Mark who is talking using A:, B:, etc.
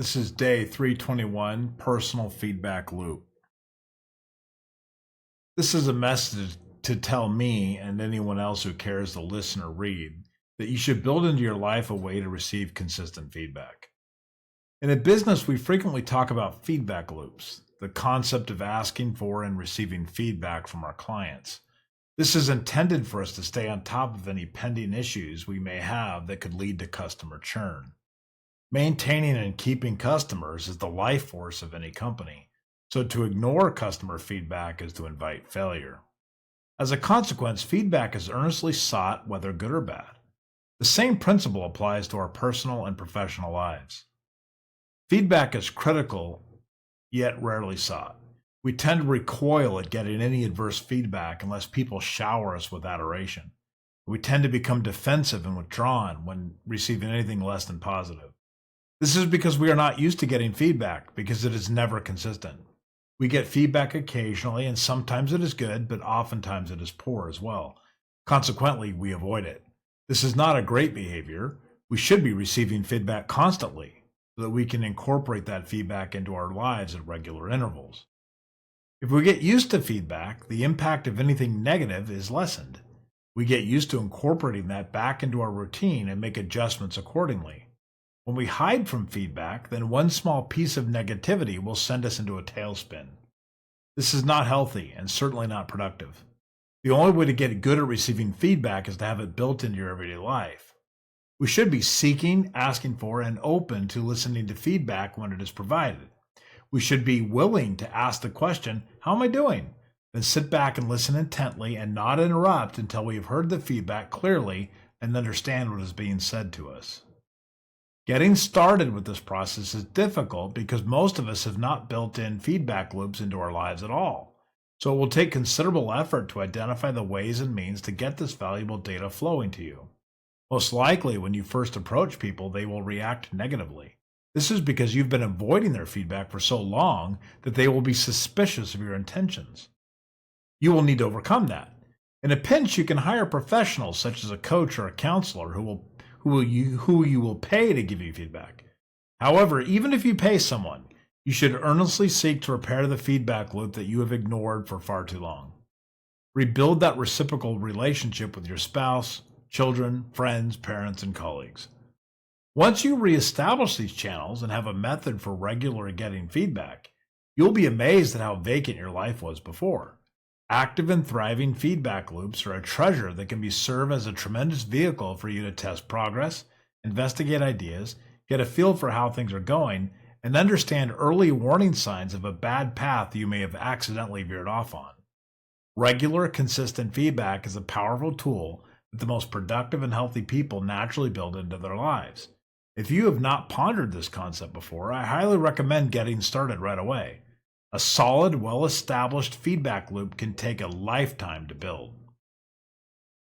A: This is day 321, personal feedback loop. This is a message to tell me and anyone else who cares to listen or read that you should build into your life a way to receive consistent feedback. In a business, we frequently talk about feedback loops, the concept of asking for and receiving feedback from our clients. This is intended for us to stay on top of any pending issues we may have that could lead to customer churn. Maintaining and keeping customers is the life force of any company, so to ignore customer feedback is to invite failure. As a consequence, feedback is earnestly sought, whether good or bad. The same principle applies to our personal and professional lives. Feedback is critical, yet rarely sought. We tend to recoil at getting any adverse feedback unless people shower us with adoration. We tend to become defensive and withdrawn when receiving anything less than positive. This is because we are not used to getting feedback, because it is never consistent. We get feedback occasionally, and sometimes it is good, but oftentimes it is poor as well. Consequently, we avoid it. This is not a great behavior. We should be receiving feedback constantly so that we can incorporate that feedback into our lives at regular intervals. If we get used to feedback, the impact of anything negative is lessened. We get used to incorporating that back into our routine and make adjustments accordingly. When we hide from feedback, then one small piece of negativity will send us into a tailspin. This is not healthy and certainly not productive. The only way to get good at receiving feedback is to have it built into your everyday life. We should be seeking, asking for, and open to listening to feedback when it is provided. We should be willing to ask the question, "How am I doing?" Then sit back and listen intently and not interrupt until we have heard the feedback clearly and understand what is being said to us. Getting started with this process is difficult because most of us have not built in feedback loops into our lives at all. So it will take considerable effort to identify the ways and means to get this valuable data flowing to you. Most likely, when you first approach people, they will react negatively. This is because you've been avoiding their feedback for so long that they will be suspicious of your intentions. You will need to overcome that. In a pinch, you can hire professionals such as a coach or a counselor who you will pay to give you feedback. However, even if you pay someone, you should earnestly seek to repair the feedback loop that you have ignored for far too long. Rebuild that reciprocal relationship with your spouse, children, friends, parents, and colleagues. Once you reestablish these channels and have a method for regularly getting feedback, you'll be amazed at how vacant your life was before. Active and thriving feedback loops are a treasure that can serve as a tremendous vehicle for you to test progress, investigate ideas, get a feel for how things are going, and understand early warning signs of a bad path you may have accidentally veered off on. Regular, consistent feedback is a powerful tool that the most productive and healthy people naturally build into their lives. If you have not pondered this concept before, I highly recommend getting started right away. A solid, well-established feedback loop can take a lifetime to build.